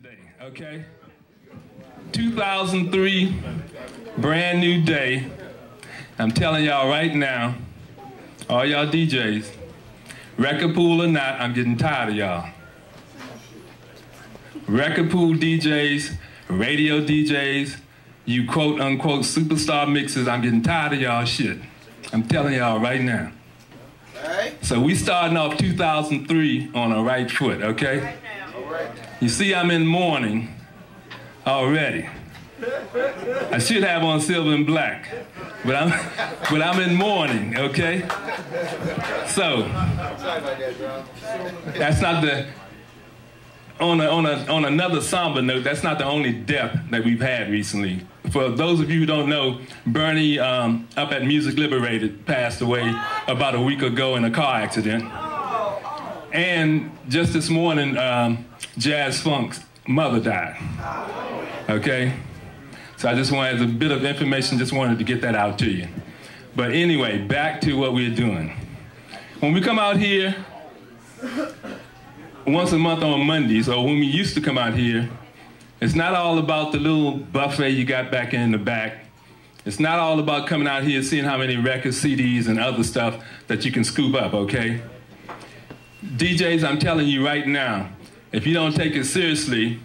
today, okay? 2003, brand new day. I'm telling y'all right now, all y'all DJs, record pool or not, I'm getting tired of y'all. Record pool DJs, radio DJs, you quote unquote superstar mixers, I'm getting tired of y'all shit. I'm telling y'all right now. So we starting off 2003 on a right foot, okay? You see I'm in mourning already. I should have on silver and black, but I'm in mourning, okay? So that's not the on another somber note, that's not the only death that we've had recently. For those of you who don't know, Bernie up at Music Liberated passed away about a week ago in a car accident. And just this morning, Jazz Funk's mother died. Okay? So I just wanted a bit of information, just wanted to get that out to you. But anyway, back to what we're doing. When we come out here once a month on Mondays, or when we used to come out here, it's not all about the little buffet you got back in the back. It's not all about coming out here seeing how many records, CDs, and other stuff that you can scoop up, okay? DJs, I'm telling you right now, if you don't take it seriously,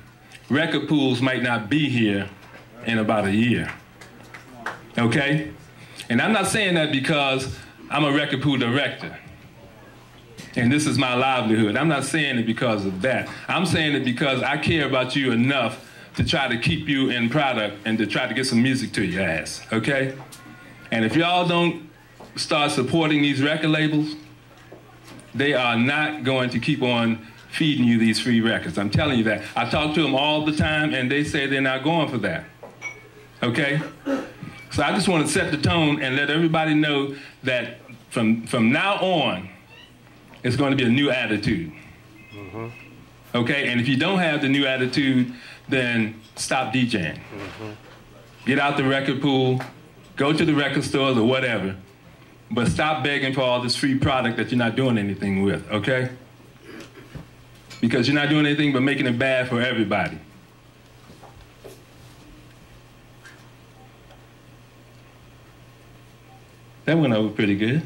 record pools might not be here in about a year, okay? And I'm not saying that because I'm a record pool director and this is my livelihood. I'm not saying it because of that. I'm saying it because I care about you enough to try to keep you in product and to try to get some music to your ass, okay? And if y'all don't start supporting these record labels, they are not going to keep on feeding you these free records. I'm telling you that. I talk to them all the time and they say they're not going for that, okay? So I just want to set the tone and let everybody know that from now on, it's going to be a new attitude. Mm-hmm. Okay, and if you don't have the new attitude, then stop DJing. Mm-hmm. Get out the record pool, go to the record stores or whatever, but stop begging for all this free product that you're not doing anything with, okay? Because you're not doing anything but making it bad for everybody. That went over pretty good.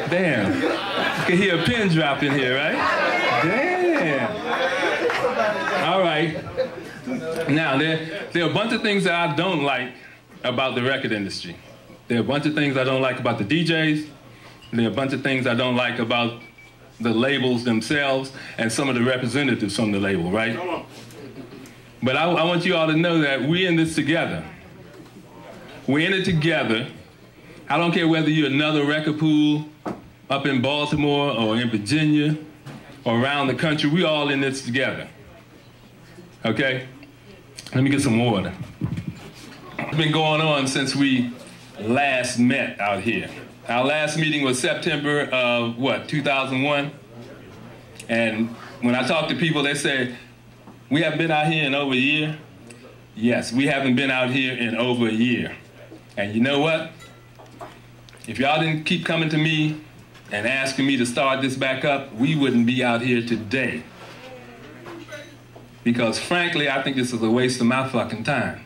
Damn. You can hear a pin drop in here, right? Damn. All right. Now, there are a bunch of things that I don't like about the record industry. There are a bunch of things I don't like about the DJs. There are a bunch of things I don't like about the labels themselves and some of the representatives from the label, right? But I want you all to know that we're in this together. We're in it together. I don't care whether you're another record pool up in Baltimore or in Virginia or around the country, we all in this together, okay? Let me get some water. It's been going on since we last met out here. Our last meeting was September of, what, 2001? And when I talk to people, they say, we haven't been out here in over a year? Yes, we haven't been out here in over a year. And you know what? If y'all didn't keep coming to me and asking me to start this back up, we wouldn't be out here today. Because frankly, I think this is a waste of my fucking time.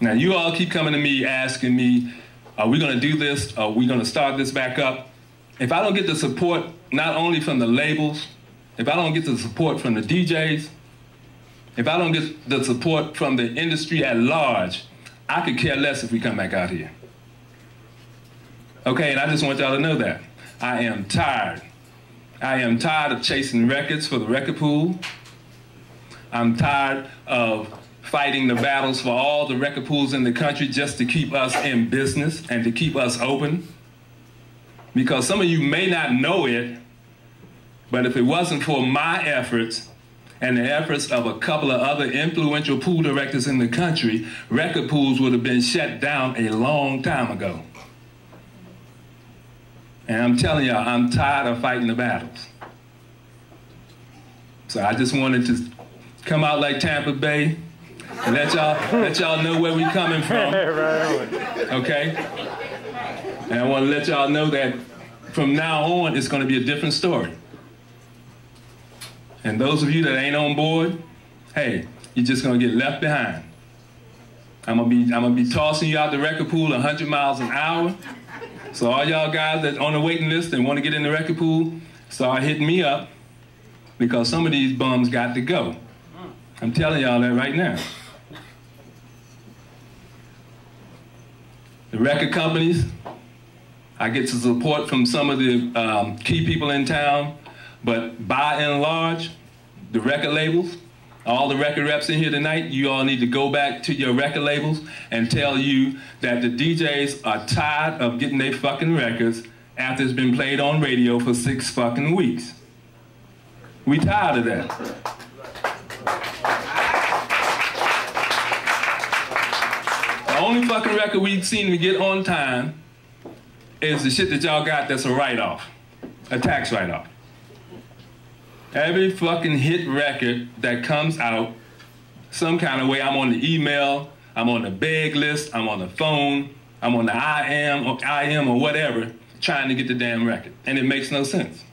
Now, you all keep coming to me asking me, are we gonna do this? Are we gonna start this back up? If I don't get the support, not only from the labels, if I don't get the support from the DJs, if I don't get the support from the industry at large, I could care less if we come back out here. Okay, and I just want y'all to know that. I am tired. I am tired of chasing records for the record pool. I'm tired of fighting the battles for all the record pools in the country just to keep us in business and to keep us open. Because some of you may not know it, but if it wasn't for my efforts and the efforts of a couple of other influential pool directors in the country, record pools would have been shut down a long time ago. And I'm telling y'all, I'm tired of fighting the battles. So I just wanted to come out like Tampa Bay and let y'all know where we're coming from. Okay? And I want to let y'all know that from now on, it's going to be a different story. And those of you that ain't on board, hey, you're just gonna get left behind. I'm gonna be tossing you out the record pool 100 miles an hour. So all y'all guys that's on the waiting list and want to get in the record pool, start hitting me up, because some of these bums got to go. I'm telling y'all that right now. The record companies, I get some support from some of the key people in town, but by and large, the record labels, all the record reps in here tonight, you all need to go back to your record labels and tell you that the DJs are tired of getting their fucking records after it's been played on radio for 6 fucking weeks. We tired of that. The only fucking record we seem to get on time is the shit that y'all got that's a write-off, a tax write-off. Every fucking hit record that comes out, some kind of way, I'm on the email, I'm on the beg list, I'm on the phone, I'm on the IM or whatever, trying to get the damn record. And it makes no sense.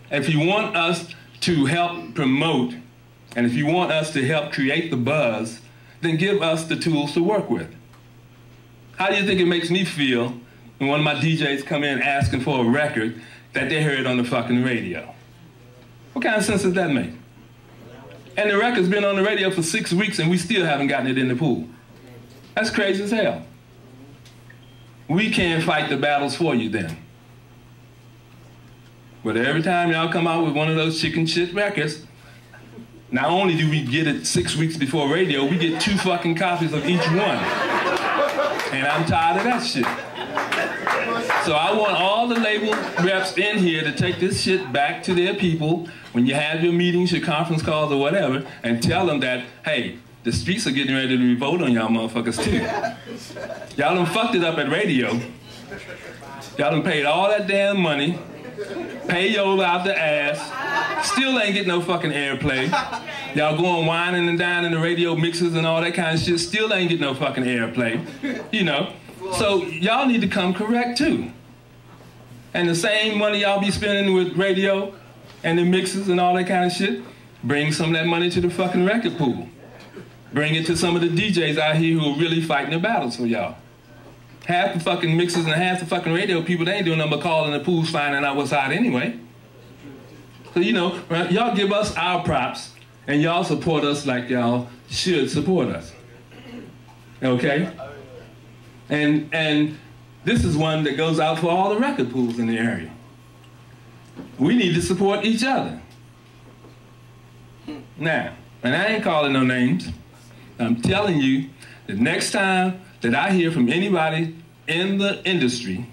If you want us to help promote, and if you want us to help create the buzz, then give us the tools to work with. How do you think it makes me feel when one of my DJs come in asking for a record that they heard on the fucking radio? What kind of sense does that make? And the record's been on the radio for 6 weeks and we still haven't gotten it in the pool. That's crazy as hell. We can't fight the battles for you then. But every time y'all come out with one of those chicken shit records, not only do we get it 6 weeks before radio, we get 2 fucking copies of each one. And I'm tired of that shit. So I want all the label reps in here to take this shit back to their people when you have your meetings, your conference calls or whatever, and tell them that, hey, the streets are getting ready to revolt on y'all motherfuckers too. Y'all done fucked it up at radio. Y'all done paid all that damn money, payola out the ass, still ain't getting no fucking airplay. Y'all going whining and dining the radio mixes and all that kind of shit, still ain't getting no fucking airplay, you know. So y'all need to come correct too. And the same money y'all be spending with radio and the mixes and all that kind of shit, bring some of that money to the fucking record pool. Bring it to some of the DJs out here who are really fighting the battles for y'all. Half the fucking mixes and half the fucking radio people, they ain't doing nothing but calling the pools, finding out what's hot anyway. So, you know, y'all give us our props and y'all support us like y'all should support us. Okay? And this is one that goes out for all the record pools in the area. We need to support each other. Now, and I ain't calling no names. I'm telling you, the next time that I hear from anybody in the industry,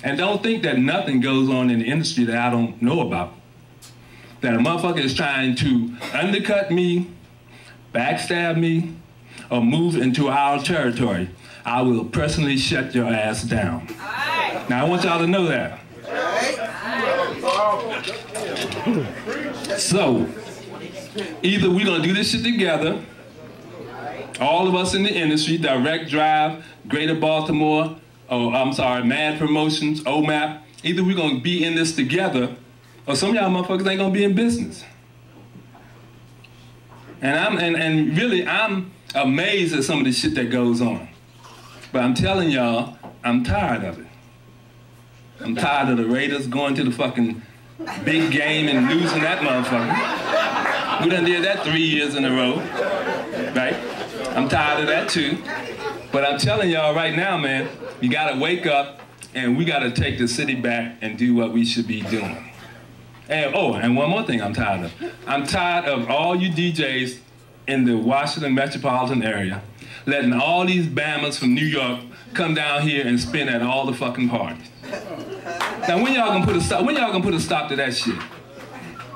and don't think that nothing goes on in the industry that I don't know about, that a motherfucker is trying to undercut me, backstab me, or move into our territory, I will personally shut your ass down. Now I want y'all to know that. So, either we're gonna do this shit together, all of us in the industry, Direct Drive, Greater Baltimore, Mad Promotions, OMAP, either we're gonna be in this together, or some of y'all motherfuckers ain't gonna be in business. And really, I'm amazed at some of the shit that goes on. But I'm telling y'all, I'm tired of it. I'm tired of the Raiders going to the fucking big game and losing that motherfucker. We done did that 3 years in a row, right? I'm tired of that too. But I'm telling y'all right now, man, you gotta wake up and we gotta take the city back and do what we should be doing. And and one more thing I'm tired of. I'm tired of all you DJs in the Washington Metropolitan area letting all these Bammers from New York come down here and spin at all the fucking parties. Now when y'all gonna put a stop? When y'all gonna put a stop to that shit?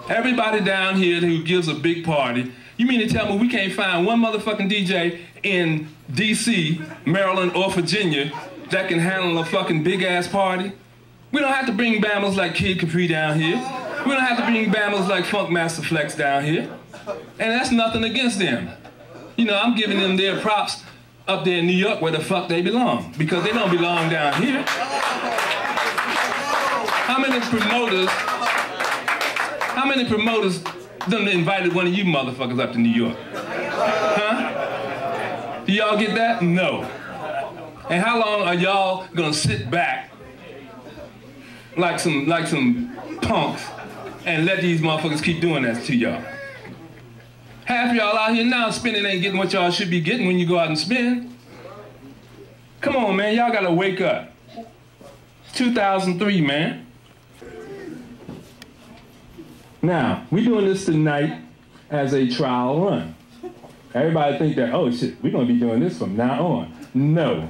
Everybody down here who gives a big party, you mean to tell me we can't find one motherfucking DJ in DC, Maryland, or Virginia that can handle a fucking big ass party? We don't have to bring Bammers like Kid Capri down here. We don't have to bring Bammers like Funk Master Flex down here. And that's nothing against them. You know, I'm giving them their props up there in New York where the fuck they belong, because they don't belong down here. How many promoters done invited one of you motherfuckers up to New York. Huh? Do y'all get that? No. And how long are y'all gonna sit back like some punks and let these motherfuckers keep doing that to y'all? Half y'all out here now spending ain't getting what y'all should be getting when you go out and spend. Come on, man, y'all gotta wake up. 2003, man. Now, we're doing this tonight as a trial run. Everybody think that, oh shit, we're gonna be doing this from now on. No,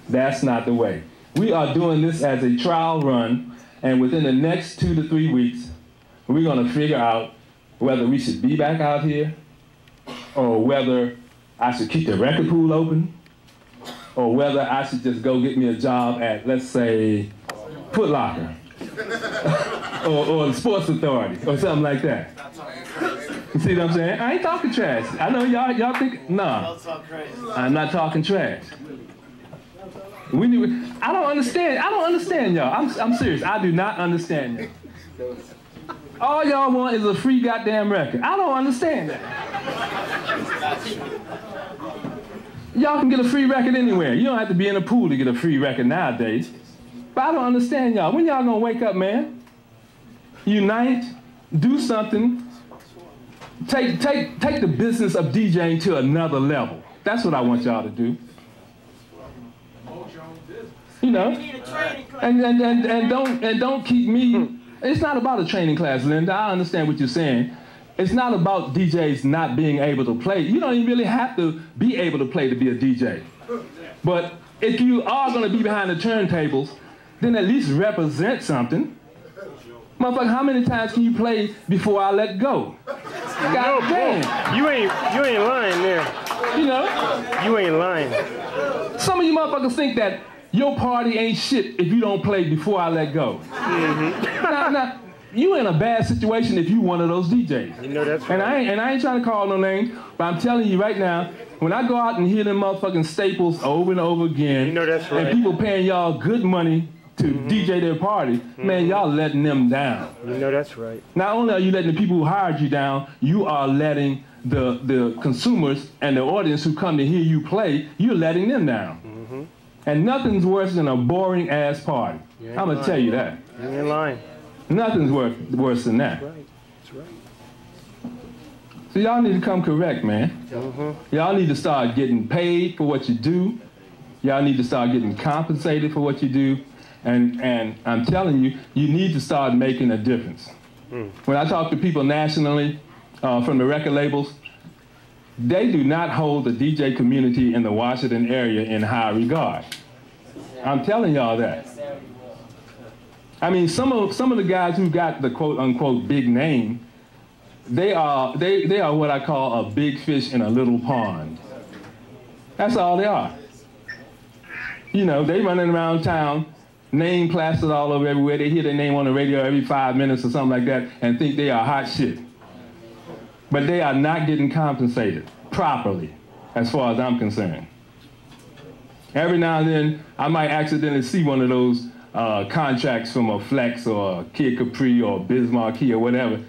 that's not the way. We are doing this as a trial run, and within the next 2 to 3 weeks, we're gonna figure out whether we should be back out here, or whether I should keep the record pool open, or whether I should just go get me a job at, let's say, Foot Locker, or the Sports Authority, or something like that. You see what I'm saying? I ain't talking trash. I know y'all think, nah, I'm not talking trash. I don't understand y'all. I'm serious, I do not understand y'all. All y'all want is a free goddamn record. I don't understand that. Y'all can get a free record anywhere. You don't have to be in a pool to get a free record nowadays. But I don't understand y'all. When y'all gonna wake up, man? Unite, do something. Take the business of DJing to another level. That's what I want y'all to do. You know, and don't keep me. It's not about a training class, Linda. I understand what you're saying. It's not about DJs not being able to play. You don't even really have to be able to play to be a DJ. But if you are going to be behind the turntables, then at least represent something. Motherfucker, how many times can you play before I let go? God damn. You ain't lying there. You know? You ain't lying. Some of you motherfuckers think that your party ain't shit if you don't play before I let go. Now, you in a bad situation if you one of those DJs. You know that's right. And I ain't trying to call no name, but I'm telling you right now, when I go out and hear them motherfucking staples over and over again, you know that's right. And people paying y'all good money to DJ their party, man, y'all letting them down. You know that's right. Not only are you letting the people who hired you down, you are letting the consumers and the audience who come to hear you play, you're letting them down. And nothing's worse than a boring ass party. I'm gonna tell you that. You ain't lying. Nothing's worse than that. That's right. That's right. So y'all need to come correct, man. Y'all need to start getting paid for what you do. Y'all need to start getting compensated for what you do. And I'm telling you, you need to start making a difference. When I talk to people nationally from the record labels, they do not hold the DJ community in the Washington area in high regard. I'm telling y'all that. I mean, some of the guys who got the quote unquote big name, they are what I call a big fish in a little pond. That's all they are. You know, they running around town, name plastered all over everywhere. They hear their name on the radio every 5 minutes or something like that and think they are hot shit. But they are not getting compensated properly, as far as I'm concerned. Every now and then, I might accidentally see one of those contracts from a Flex or a Kid Capri or Bismarck or whatever.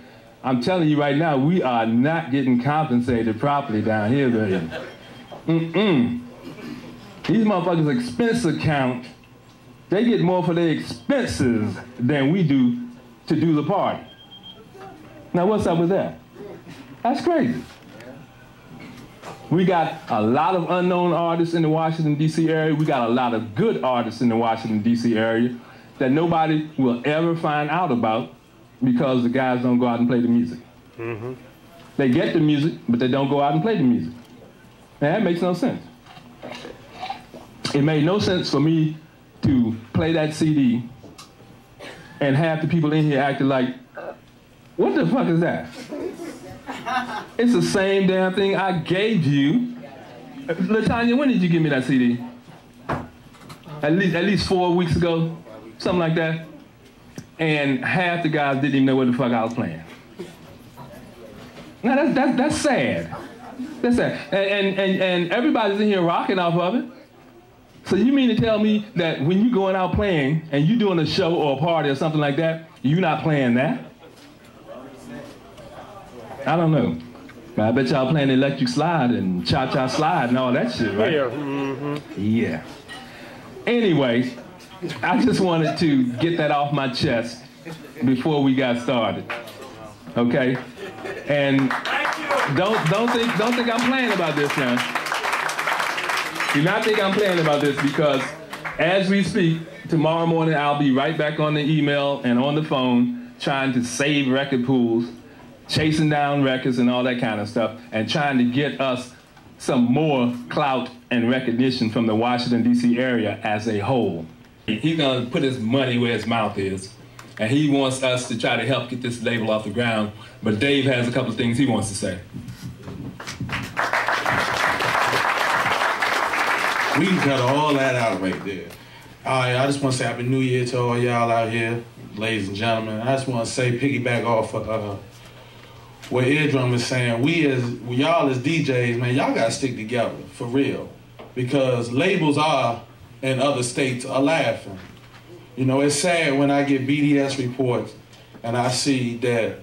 I'm telling you right now, we are not getting compensated properly down here, baby. These motherfuckers' expense account, they get more for their expenses than we do to do the party. Now, what's up with that? That's crazy. We got a lot of unknown artists in the Washington, D.C. area. We got a lot of good artists in the Washington, D.C. area that nobody will ever find out about because the guys don't go out and play the music. They get the music, but they don't go out and play the music. And that makes no sense. It made no sense for me to play that CD and half the people in here acting like, what the fuck is that? It's the same damn thing I gave you. LaTanya, when did you give me that CD? At least 4 weeks ago, something like that. And half the guys didn't even know what the fuck I was playing. Now that's sad. That's sad. And everybody's in here rocking off of it. So you mean to tell me that when you're going out playing and you're doing a show or a party or something like that, you're not playing that? I don't know. I bet y'all playing Electric Slide and Cha-Cha Slide and all that shit, right? Yeah. Mm-hmm. Yeah. Anyway, I just wanted to get that off my chest before we got started. Okay? And don't think I'm playing about this now. Do not think I'm playing about this, because as we speak, tomorrow morning I'll be right back on the email and on the phone trying to save record pools, chasing down records and all that kind of stuff, and trying to get us some more clout and recognition from the Washington DC area as a whole. He's gonna put his money where his mouth is, and he wants us to try to help get this label off the ground, but Dave has a couple of things he wants to say. We can cut all that out right there. All right, I just want to say Happy New Year to all y'all out here, ladies and gentlemen. I just want to say, piggyback off of what Eardrum is saying, y'all as DJs, man, y'all got to stick together, for real. Because labels in other states are laughing. You know, it's sad when I get BDS reports and I see that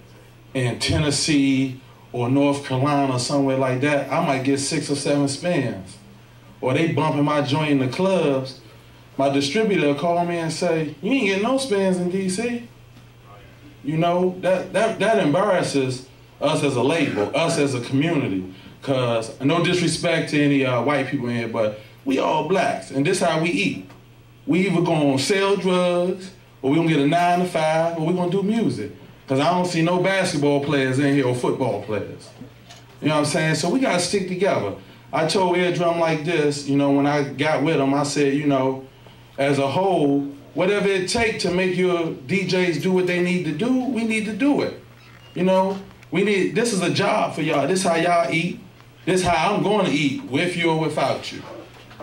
in Tennessee or North Carolina or somewhere like that, I might get 6 or 7 spins. Or they bumping my joint in the clubs. My distributor will call me and say, you ain't getting no spins in DC. You know, that embarrasses us as a label, us as a community. Cause no disrespect to any white people in here, but we all blacks, and this how we eat. We either gonna sell drugs, or we gonna get a 9 to 5, or we gonna do music. Cause I don't see no basketball players in here or football players. You know what I'm saying? So we gotta stick together. I told Eardrum like this, you know, when I got with him, I said, you know, as a whole, whatever it takes to make your DJs do what they need to do, we need to do it. You know, this is a job for y'all. This is how y'all eat. This is how I'm going to eat, with you or without you.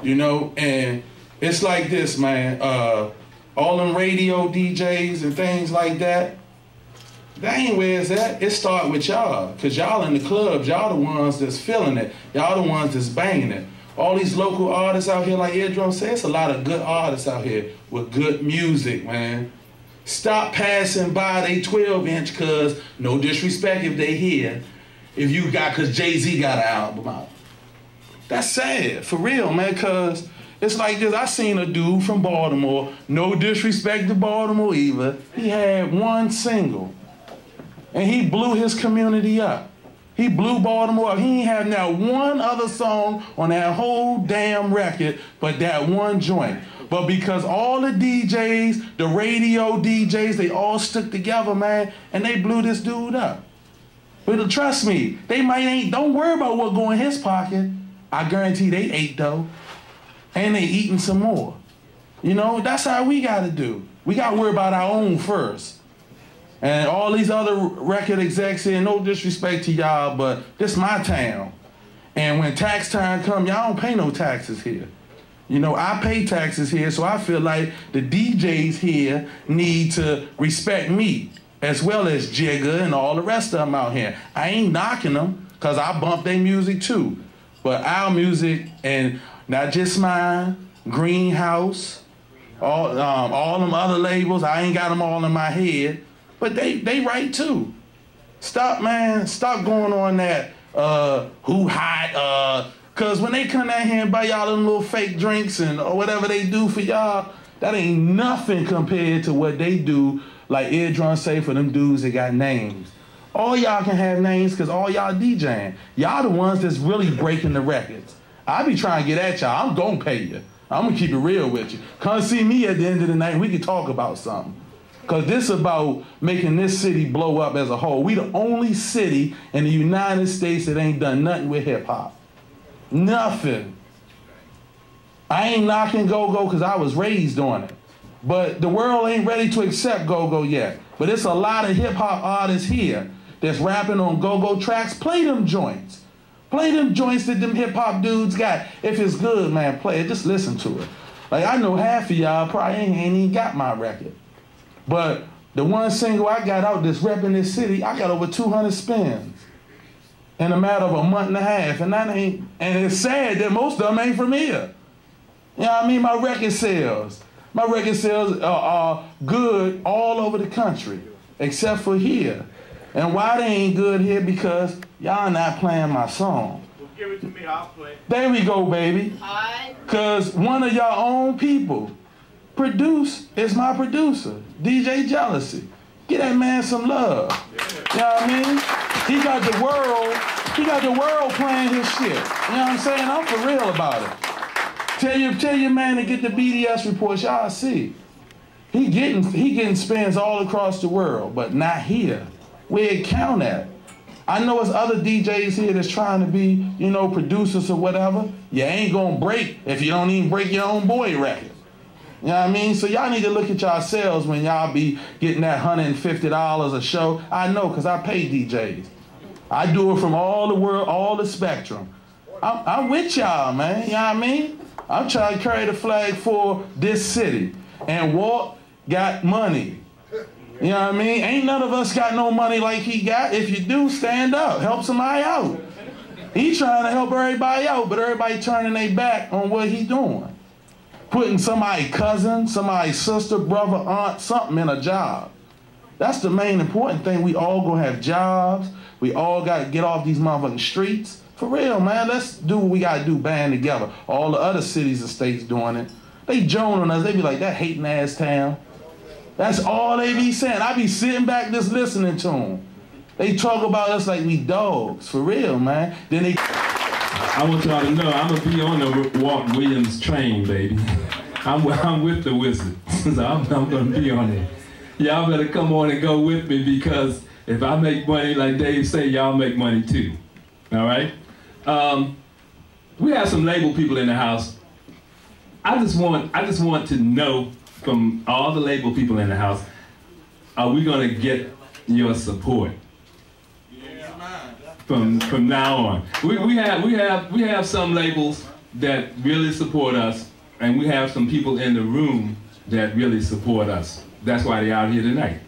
You know, and it's like this, man. All them radio DJs and things like that, that ain't where it's at. It start with y'all, because y'all in the clubs, y'all the ones that's feeling it. Y'all the ones that's banging it. All these local artists out here, like Eardrum said, it's a lot of good artists out here with good music, man. Stop passing by they 12-inch, cause no disrespect if they here, if you got, cause Jay-Z got an album out. That's sad, for real, man, cause it's like this. I seen a dude from Baltimore, no disrespect to Baltimore either, he had 1 single. And he blew his community up. He blew Baltimore up. He ain't have now 1 other song on that whole damn record but that 1 joint. But because all the DJs, the radio DJs, they all stuck together, man, and they blew this dude up. But trust me, don't worry about what go in his pocket. I guarantee they ate though. And they eating some more. You know, that's how we gotta do. We gotta worry about our own first. And all these other record execs here, no disrespect to y'all, but this my town. And when tax time come, y'all don't pay no taxes here. You know, I pay taxes here, so I feel like the DJs here need to respect me, as well as Jigga and all the rest of them out here. I ain't knocking them, because I bump their music too. But our music, and not just mine, Greenhouse, all them other labels, I ain't got them all in my head. But they right too. Stop, man. Stop going on that who hot. Cause when they come down here and buy y'all them little fake drinks and or whatever they do for y'all, that ain't nothing compared to what they do. Like Eardrum say for them dudes that got names. All y'all can have names cause all y'all DJing. Y'all the ones that's really breaking the records. I be trying to get at y'all. I'm gonna pay you. I'm gonna keep it real with you. Come see me at the end of the night and we can talk about something. Because this is about making this city blow up as a whole. We the only city in the United States that ain't done nothing with hip-hop. Nothing. I ain't knocking go-go because I was raised on it. But the world ain't ready to accept go-go yet. But it's a lot of hip-hop artists here that's rapping on go-go tracks. Play them joints. Play them joints that them hip-hop dudes got. If it's good, man, play it. Just listen to it. Like, I know half of y'all probably ain't even got my record. But the 1 single I got out that's repping this city, I got over 200 spins in a matter of a month and a half. And it's sad that most of them ain't from here. You know what I mean? My record sales are good all over the country, except for here. And why they ain't good here? Because y'all not playing my song. Well, give it to me, I'll play. There we go, baby. Because one of your own people is my producer, DJ Jealousy. Get that man some love. You know what I mean? He got the world playing his shit. You know what I'm saying? I'm for real about it. Tell your man to get the BDS reports, y'all see. He getting spins all across the world, but not here. Where it count at? I know it's other DJs here that's trying to be, you know, producers or whatever. You ain't gonna break if you don't even break your own boy record. You know what I mean? So y'all need to look at yourselves when y'all be getting that $150 a show. I know, because I pay DJs. I do it from all the world, all the spectrum. I'm with y'all, man. You know what I mean? I'm trying to carry the flag for this city. And Walt got money. You know what I mean? Ain't none of us got no money like he got. If you do, stand up. Help somebody out. He trying to help everybody out, but everybody turning their back on what he doing. Putting somebody's cousin, somebody's sister, brother, aunt, something in a job. That's the main important thing. We all gonna have jobs. We all gotta get off these motherfucking streets. For real, man. Let's do what we gotta do, band together. All the other cities and states doing it. They joan on us. They be like, that hating ass town. That's all they be saying. I be sitting back just listening to them. They talk about us like we dogs. For real, man. Then they... I want y'all to know I'm gonna be on the Walt Williams train, baby. I'm with the Wizard, so I'm gonna be on it. Y'all better come on and go with me, because if I make money, like Dave say, y'all make money too. All right? We have some label people in the house. I just want to know from all the label people in the house, are we gonna get your support? From now on. We have some labels that really support us, and we have some people in the room that really support us. That's why they're out here tonight,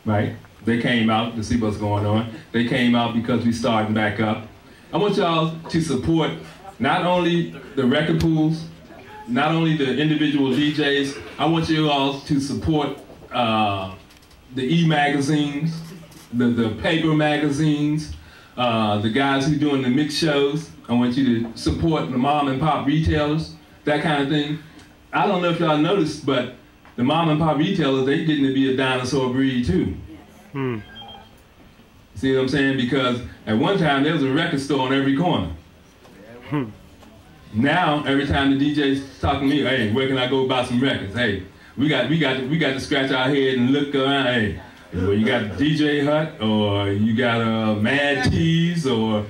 right? They came out to see what's going on. They came out because we're starting back up. I want y'all to support not only the record pools, not only the individual DJs. I want you all to support the e-magazines, the paper magazines, the guys who are doing the mix shows. I want you to support the mom and pop retailers, that kind of thing. I don't know if y'all noticed, but the mom and pop retailers, they getting to be a dinosaur breed too. See what I'm saying? Because at one time there was a record store on every corner. Now every time the DJ's talking to me, hey, where can I go buy some records? Hey, we got to scratch our head and look around. Hey, well, you got DJ Hut, or you got Mad Tees, or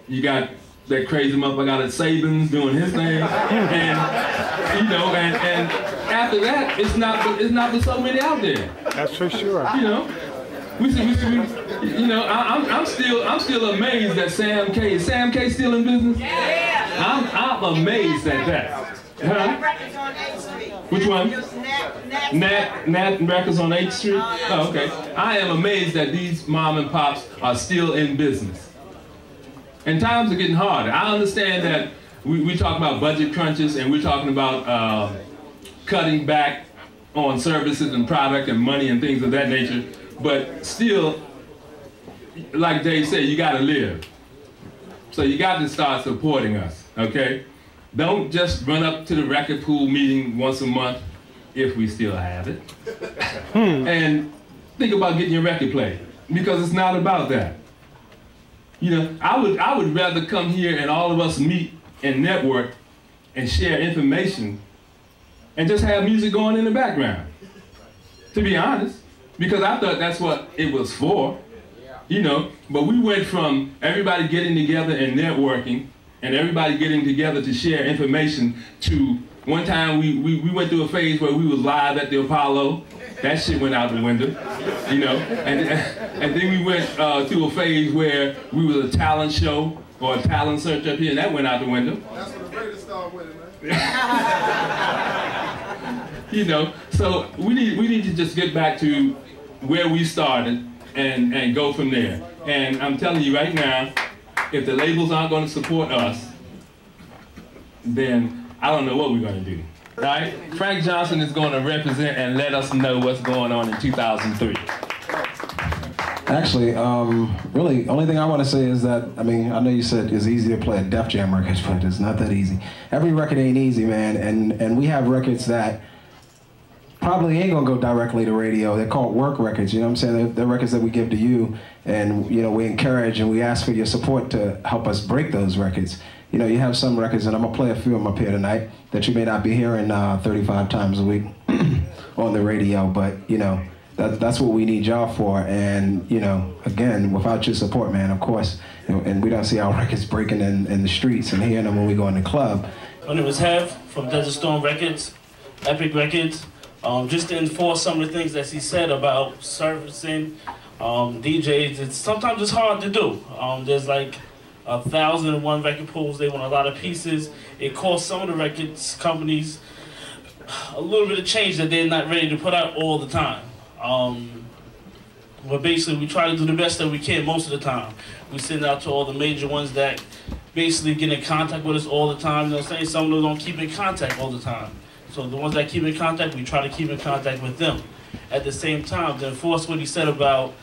you got that crazy motherfucker out at Sabins doing his thing, and you know, and after that, it's not for so many out there. That's for sure. You know, you know, I'm still amazed that Sam K. Is Sam K still in business? Yeah. I'm amazed at that. Huh? Which one? Nat Records on 8th Street? Oh, okay. I am amazed that these mom and pops are still in business. And times are getting harder. I understand that we talk about budget crunches, and we're talking about cutting back on services and product and money and things of that nature. But still, like Dave said, you gotta live. So you got to start supporting us, okay? Don't just run up to the record pool meeting once a month, if we still have it. And think about getting your record played, because it's not about that. You know, I would rather come here and all of us meet and network and share information and just have music going in the background, to be honest, because I thought that's what it was for. You know, but we went from everybody getting together and networking and everybody getting together to share information to one time we went through a phase where we was live at the Apollo. That shit went out the window, you know. And then we went through a phase where we was a talent show or a talent search up here, and that went out the window. That's when the greatest started with it, man. You know, so we need to just get back to where we started and go from there. And I'm telling you right now, if the labels aren't going to support us, then I don't know what we're going to do. Right? Frank Johnson is going to represent and let us know what's going on in 2003. Actually, really, only thing I want to say is that, I mean, I know you said it's easy to play a Def Jam record, but it's not that easy. Every record ain't easy, man, and we have records that probably ain't gonna go directly to radio. They're called work records, you know what I'm saying? They're records that we give to you, and, you know, we encourage and we ask for your support to help us break those records. You know, you have some records, and I'm gonna play a few of them up here tonight, that you may not be hearing 35 times a week on the radio, but, you know, that's what we need y'all for. And, you know, again, without your support, man, of course, and we don't see our records breaking in the streets and hearing them when we go in the club. My name is Hev from Desert Storm Records, Epic Records. Just to enforce some of the things that he said about servicing DJs, sometimes it's hard to do. There's like 1,001 record pools. They want a lot of pieces. It costs some of the records companies a little bit of change that they're not ready to put out all the time. But basically, we try to do the best that we can most of the time. We send out to all the major ones that basically get in contact with us all the time. You know what I'm saying? Some of them don't keep in contact all the time. So the ones that keep in contact, we try to keep in contact with them. At the same time, to enforce what he said about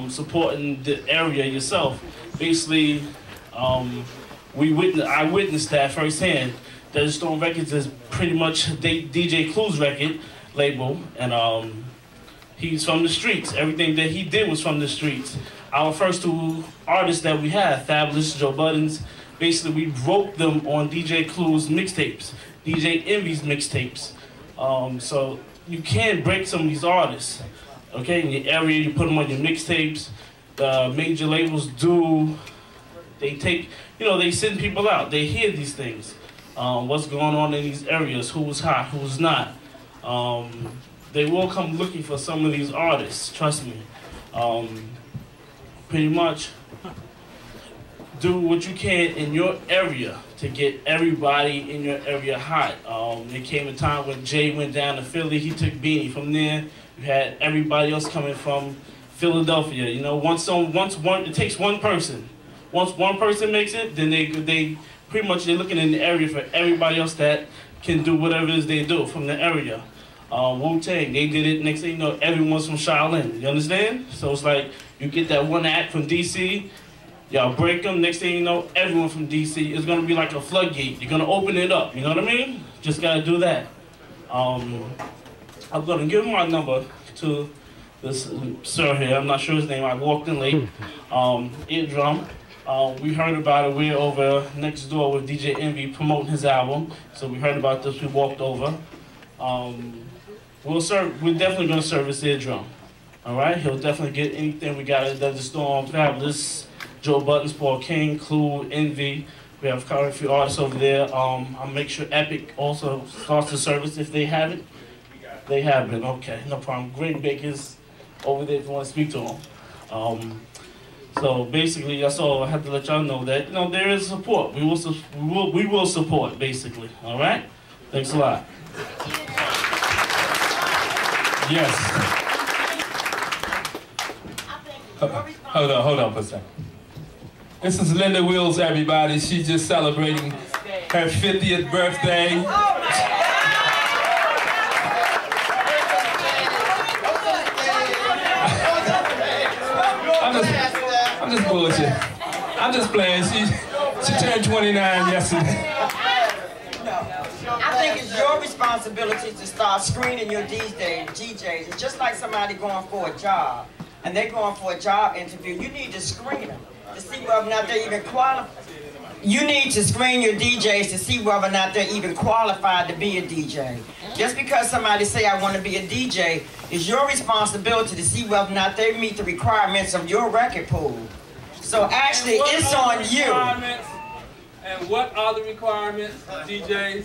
supporting the area yourself, basically, I witnessed that firsthand. Desert Storm Records is pretty much DJ Clue's record label, and he's from the streets. Everything that he did was from the streets. Our first two artists that we had, Fabulous, Joe Buttons, basically we wrote them on DJ Clue's mixtapes, DJ Envy's mixtapes. So you can't break some of these artists, okay? In your area, you put them on your mixtapes. The major labels do, they take, you know, they send people out. They hear these things. What's going on in these areas, who's hot, who's not. They will come looking for some of these artists, trust me. Pretty much do what you can in your area to get everybody in your area hot. There came a time when Jay went down to Philly, he took Beanie. From there, you had everybody else coming from Philadelphia. You know, it takes one person. Once one person makes it, then they pretty much they're looking in the area for everybody else that can do whatever it is they do from the area. Wu-Tang, they did it, next thing you know, everyone's from Shaolin, you understand? So it's like, you get that one act from DC, y'all break them, next thing you know, everyone from DC is gonna be like a floodgate. You're gonna open it up, you know what I mean? Just gotta do that. I'm gonna give my number to this sir here, I'm not sure his name, I walked in late. Eardrum. We heard about it, we're over next door with DJ Envy promoting his album. So we heard about this, we walked over. We're definitely gonna service Eardrum. All right, he'll definitely get anything we got at Desert Storm, Fabulous, Joe Buttons, Paul King, Clue, Envy. We have quite a few artists over there. I'll make sure Epic also starts the service if they have it. They have it, okay, no problem. Great Bakers over there if you want to speak to them. So basically, that's all I have to let y'all know that, you know, there is support. We will support, basically, all right? Thanks a lot. Yes. Hold on for a second. This is Linda Wills, everybody. She's just celebrating her 50th birthday. I'm just bullshit. I'm just playing. She turned 29 yesterday. I think it's your responsibility to start screening your DJs. It's just like somebody going for a job, and they're going for a job interview. You need to screen them to see whether or not they're even qualified. You need to screen your DJs to see whether or not they're even qualified to be a DJ. Just because somebody say, I want to be a DJ, it's your responsibility to see whether or not they meet the requirements of your record pool. So actually, it's on you. And what are the requirements, DJs?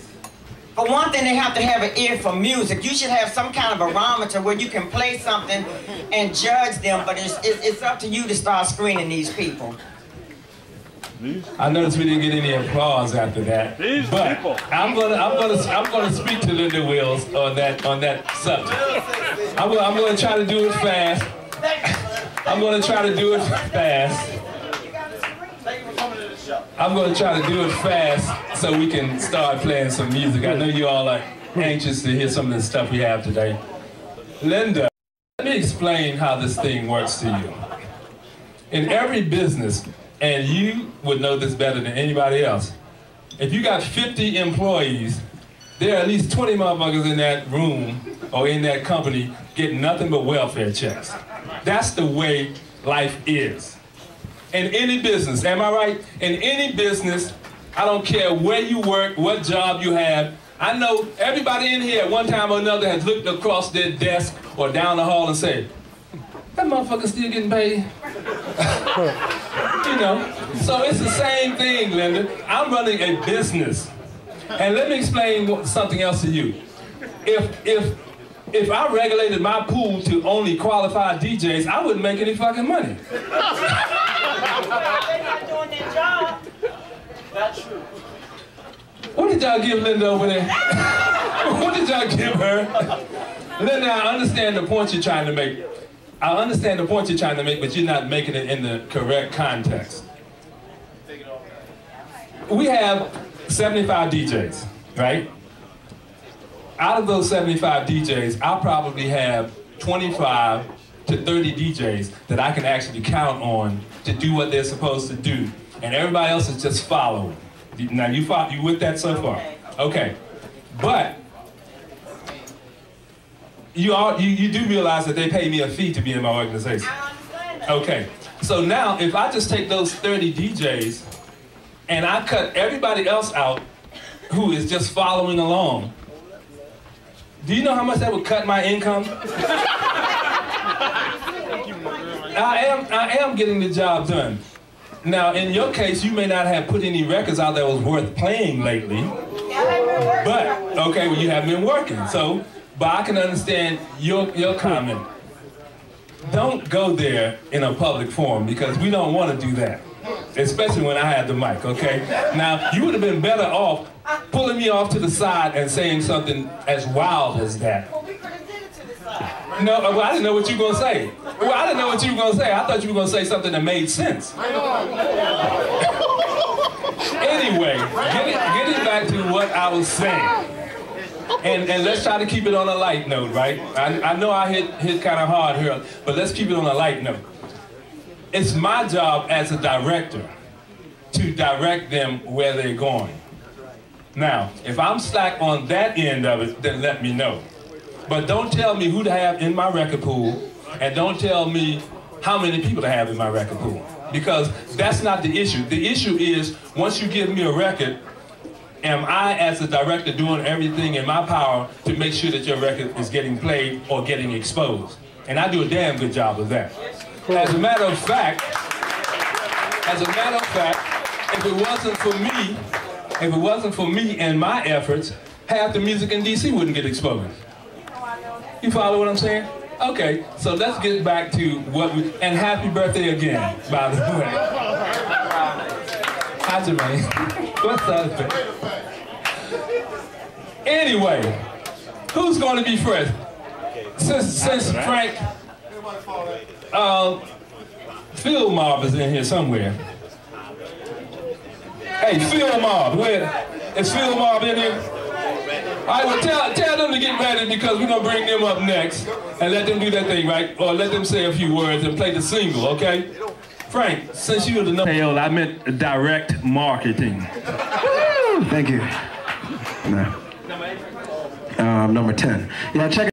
For one thing, they have to have an ear for music. You should have some kind of barometer where you can play something and judge them, but it's up to you to start screening these people. I noticed we didn't get any applause after that, but I'm gonna speak to Linda Wills on that subject. I'm gonna try to do it fast. I'm gonna try to do it fast. I'm going to try to do it fast so we can start playing some music. I know you all are anxious to hear some of the stuff we have today. Linda, let me explain how this thing works to you. In every business, and you would know this better than anybody else, if you got 50 employees, there are at least 20 motherfuckers in that room or in that company getting nothing but welfare checks. That's the way life is. In any business, am I right? In any business, I don't care where you work, what job you have, I know everybody in here at one time or another has looked across their desk or down the hall and said, that motherfucker still getting paid? You know, so it's the same thing, Linda. I'm running a business. And let me explain something else to you. If I regulated my pool to only qualified DJs, I wouldn't make any fucking money. They're not doing their job. That's true. What did y'all give Linda over there? What did y'all give her? Linda, I understand the point you're trying to make. I understand the point you're trying to make, but you're not making it in the correct context. We have 75 DJs, right? Out of those 75 DJs, I probably have 25 to 30 DJs that I can actually count on to do what they're supposed to do. And everybody else is just following. Now, you with that so far? Okay. But you do realize that they pay me a fee to be in my organization. I understand that. Okay. So now, if I just take those 30 DJs and I cut everybody else out who is just following along, do you know how much that would cut my income? I am getting the job done. Now, in your case, you may not have put any records out that was worth playing lately. But, okay, well, you haven't been working. So, but I can understand your comment. Don't go there in a public forum because we don't want to do that. Especially when I had the mic, okay? Now, you would have been better off pulling me off to the side and saying something as wild as that. Well, we could have did it to the side. No, well, I didn't know what you were going to say. Well, I didn't know what you were going to say. I thought you were going to say something that made sense. Anyway, getting back to what I was saying. And let's try to keep it on a light note, right? I know I hit kind of hard here, but let's keep it on a light note. It's my job as a director to direct them where they're going. Now, if I'm slack on that end of it, then let me know. But don't tell me who to have in my record pool, and don't tell me how many people to have in my record pool. Because that's not the issue. The issue is, once you give me a record, am I, as a director, doing everything in my power to make sure that your record is getting played or getting exposed? And I do a damn good job of that. As a matter of fact, if it wasn't for me and my efforts, half the music in DC wouldn't get exposed. You follow what I'm saying? Okay, so let's get back to what we, and happy birthday again, by the way. Hi, Jermaine. What's up? Anyway, who's going to be first? Since Frank, Phil Mob is in here somewhere. Hey, Phil Mob, is Phil Mob in here? All right, well, tell them to get ready because we're going to bring them up next and let them do that thing, right? Or let them say a few words and play the single, okay? Frank, since you're the number... I meant direct marketing. Thank you. No. Number 10. Yeah, check out